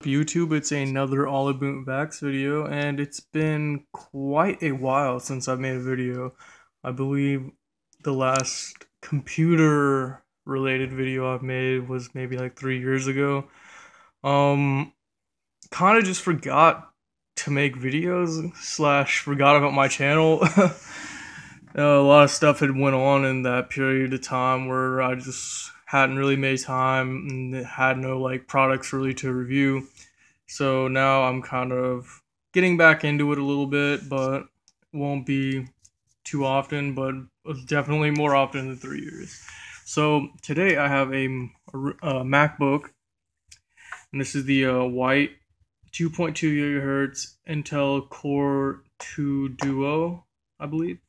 YouTube, it's another all about Vax video, and it's been quite a while since I've made a video. I believe the last computer related video I've made was maybe like 3 years ago. Um, kind of just forgot to make videos slash forgot about my channel. A lot of stuff had went on in that period of time where I just hadn't really made time and had no like products really to review. So now I'm kind of getting back into it a little bit, but won't be too often, but definitely more often than 3 years. So today I have a MacBook, and this is the white 2.2 gigahertz Intel Core 2 Duo, I believe.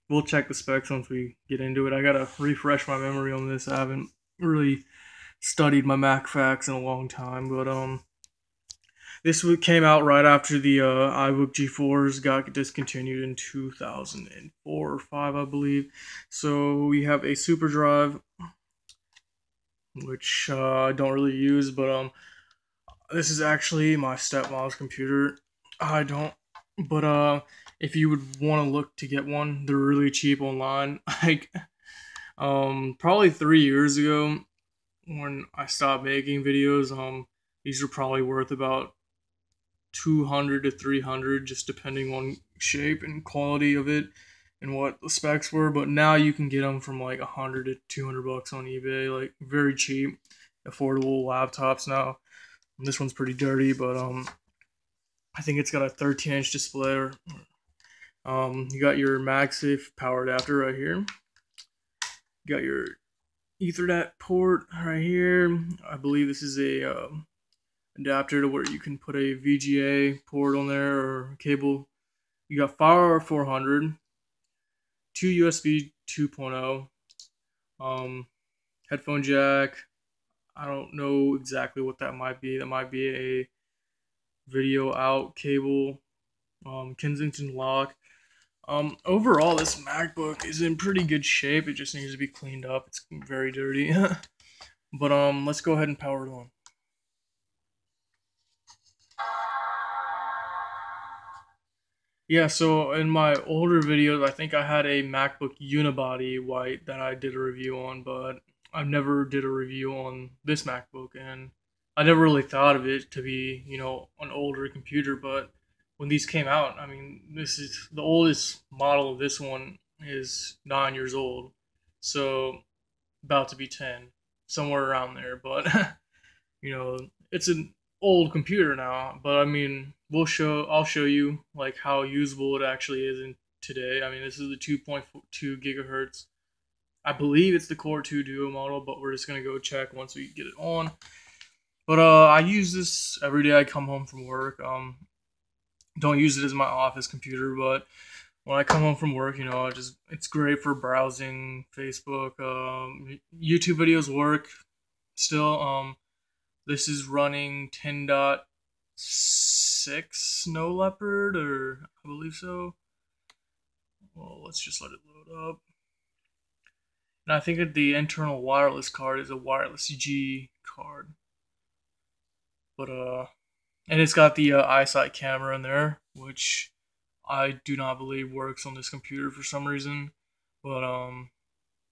We'll check the specs once we get into it. I gotta refresh my memory on this. I haven't really studied my Mac facts in a long time, but this came out right after the iBook G4s got discontinued in 2004 or 5, I believe. So we have a super drive, which I don't really use, but this is actually my stepmom's computer. I don't, but if you would want to look to get one, they're really cheap online. Like, probably 3 years ago, when I stopped making videos, these are probably worth about 200 to 300, just depending on shape and quality of it and what the specs were. But now you can get them from like 100 to 200 bucks on eBay, like very cheap, affordable laptops now. And this one's pretty dirty, but I think it's got a 13-inch display. You got your MagSafe power adapter right here. You got your Ethernet port right here. I believe this is a adapter to where you can put a VGA port on there or cable. You got FireWire 400, two USB 2.0, headphone jack. I don't know exactly what that might be. That might be a video out cable, Kensington lock. Overall, this MacBook is in pretty good shape. It just needs to be cleaned up. It's very dirty. But let's go ahead and power it on. Yeah, so in my older videos, I think I had a MacBook Unibody white that I did a review on, but I never did a review on this MacBook, and I never really thought of it to be, an older computer, but when these came out, I mean, this is the oldest model of this one is 9 years old, so about to be 10, somewhere around there, but it's an old computer now, but I mean, I'll show you like how usable it actually is in today. I mean, this is the 2.2 gigahertz. I believe it's the Core 2 Duo model, but we're just gonna go check once we get it on. But I use this every day I come home from work. Don't use it as my office computer, but when I come home from work, it's great for browsing Facebook. YouTube videos work still. This is running 10.6 Snow Leopard, or I believe so. Well, let's just let it load up. And I think that the internal wireless card is a wireless G card. But and it's got the iSight camera in there, which I do not believe works on this computer for some reason. But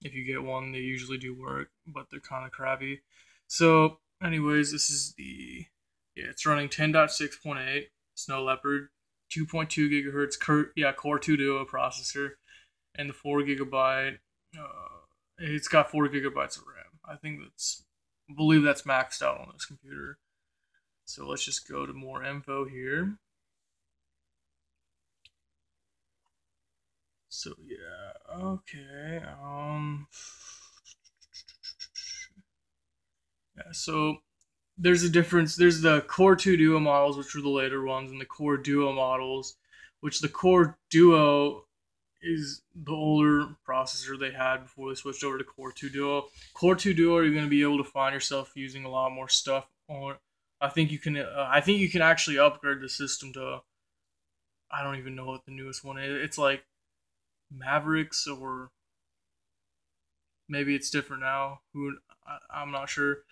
if you get one, they usually do work, but they're kind of crappy. So anyways, this is it's running 10.6.8 Snow Leopard, 2.2 gigahertz Core 2 Duo processor, and the 4 gigabyte. It's got 4 gigabytes of RAM. I believe that's maxed out on this computer. So let's just go to more info here. So yeah, okay. Yeah, so there's a difference. There's the Core 2 Duo models, which were the later ones, and the Core Duo models, which the Core Duo is the older processor they had before they switched over to Core 2 Duo. Core 2 Duo, you're going to be able to find yourself using a lot more stuff on. I think you can. I think you can actually upgrade the system to. I don't even know what the newest one is. It's like Mavericks, or maybe it's different now. I'm not sure,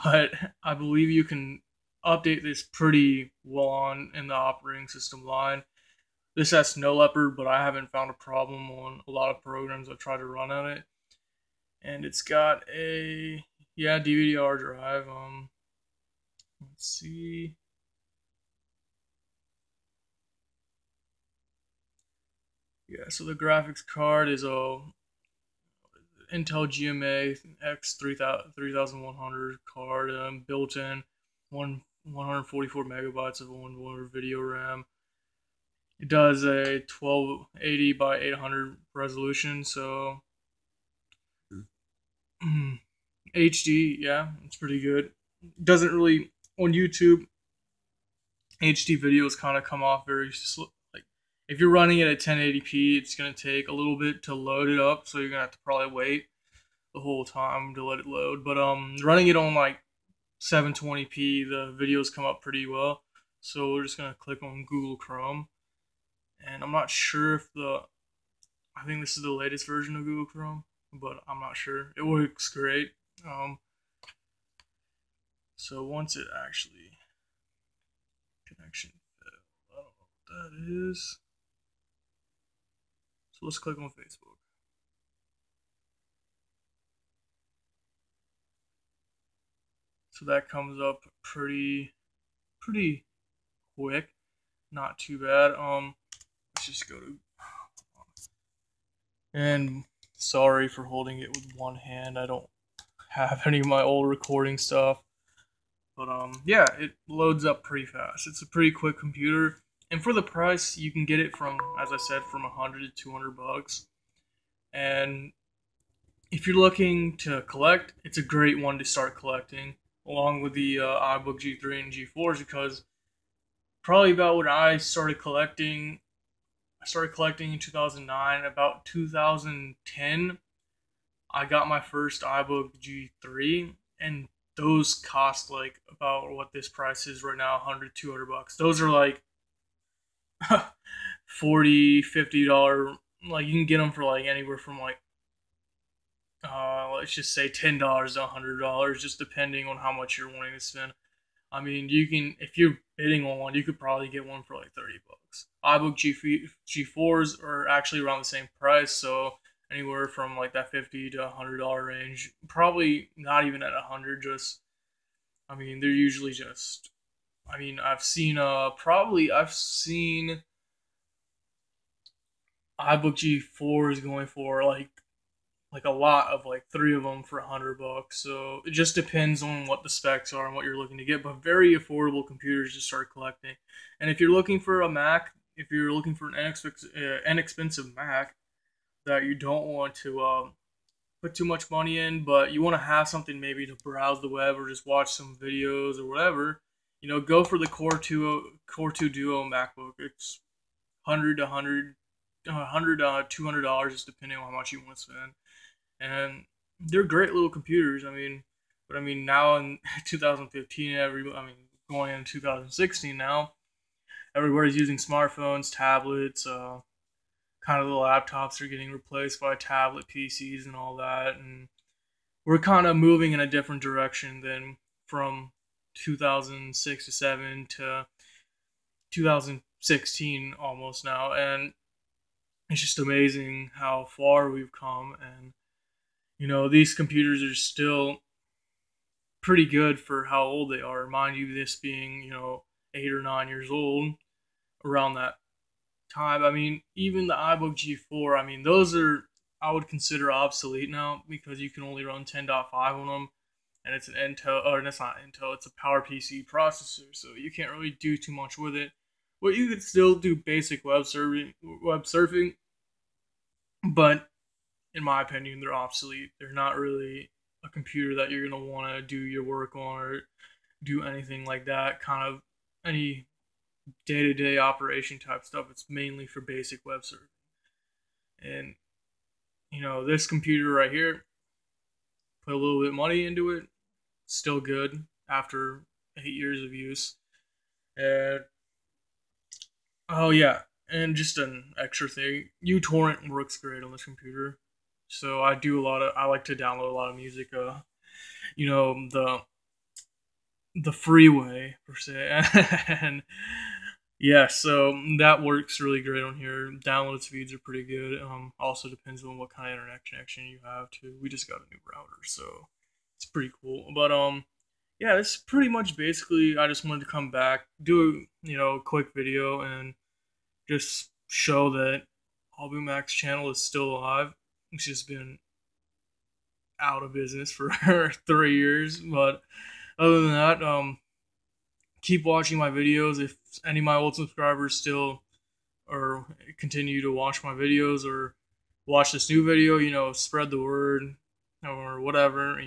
but I believe you can update this pretty well on in the operating system line. This has Snow Leopard, but I haven't found a problem on a lot of programs I've tried to run on it. And it's got a DVD-R drive. Let's see. Yeah, so the graphics card is a Intel GMA X 3100 card, built in 144 megabytes of onboard video RAM. It does a 1280 by 800 resolution, so HD, yeah, it's pretty good. Doesn't really, on YouTube, HD videos kind of come off very slow. Like, if you're running it at 1080p, it's going to take a little bit to load it up, so you're going to have to probably wait the whole time to let it load. But running it on like 720p, the videos come up pretty well. So we're just going to click on Google Chrome. And I'm not sure if I think this is the latest version of Google Chrome, but I'm not sure. It works great. So once it actually, connection failed, I don't know what that is. So let's click on Facebook. So that comes up pretty quick. Not too bad. Let's just go to, and sorry for holding it with one hand. I don't have any of my old recording stuff. But yeah, it loads up pretty fast. It's a pretty quick computer, and for the price, you can get it from, as I said, from 100 to 200 bucks. And if you're looking to collect, it's a great one to start collecting, along with the iBook G3 and G4s, because probably about when I started collecting in 2009. About 2010, I got my first iBook G3, and those cost like about what this price is right now, 100, 200 bucks. Those are like $40, $50. Like, you can get them for like anywhere from like let's just say $10 to $100, just depending on how much you're wanting to spend. I mean, you can, if you're bidding on one, you could probably get one for like 30 bucks. iBook G4s are actually around the same price, so anywhere from like that $50 to $100 range. Probably not even at 100. Just, I mean, they're usually just, I mean, I've seen iBook G4s going for like a lot of like 3 of them for 100 bucks. So it just depends on what the specs are and what you're looking to get, but very affordable computers to start collecting. And if you're looking for a Mac, if you're looking for an inexpensive Mac that you don't want to put too much money in, but you want to have something maybe to browse the web or just watch some videos or whatever, go for the Core 2 Duo MacBook. It's 100 to $200, just depending on how much you want to spend. And they're great little computers. I mean, now in 2015, going into 2016 now, everybody's using smartphones, tablets. Kind of the laptops are getting replaced by tablet PCs and all that, and we're kind of moving in a different direction than from 2006 to 7 to 2016 almost now. And it's just amazing how far we've come. And these computers are still pretty good for how old they are. Mind you, this being 8 or 9 years old around that time. I mean, even the iBook G4, I mean, those are, I would consider obsolete now, because you can only run 10.5 on them, and it's an Intel, or it's not Intel, it's a PowerPC processor, so you can't really do too much with it. But you could still do basic web surfing, but in my opinion, they're obsolete. They're not really a computer that you're going to want to do your work on or do anything like that, kind of any day-to-day operation type stuff. It's mainly for basic web surfing. And this computer right here, put a little bit of money into it, still good after 8 years of use. And oh yeah, and just an extra thing, uTorrent works great on this computer. So I like to download a lot of music. The the freeway per se. And yeah, so that works really great on here. Download speeds are pretty good. Also depends on what kind of internet connection you have too. We just got a new router, so it's pretty cool. But yeah, that's pretty much basically. I just wanted to come back, do a quick video, and just show that Albumac's channel is still alive. It's just been out of business for 3 years, but other than that, keep watching my videos. If any of my old subscribers still or continue to watch my videos or watch this new video, spread the word or whatever.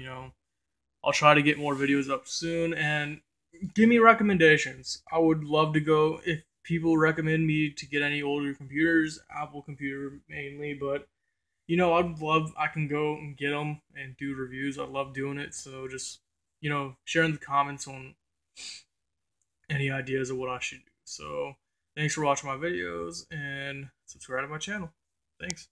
I'll try to get more videos up soon and give me recommendations. I would love to go if people recommend me to get any older computers, Apple computer mainly, but I can go and get them and do reviews. I love doing it. So just, share in the comments on any ideas of what I should do. So thanks for watching my videos and subscribe to my channel. Thanks.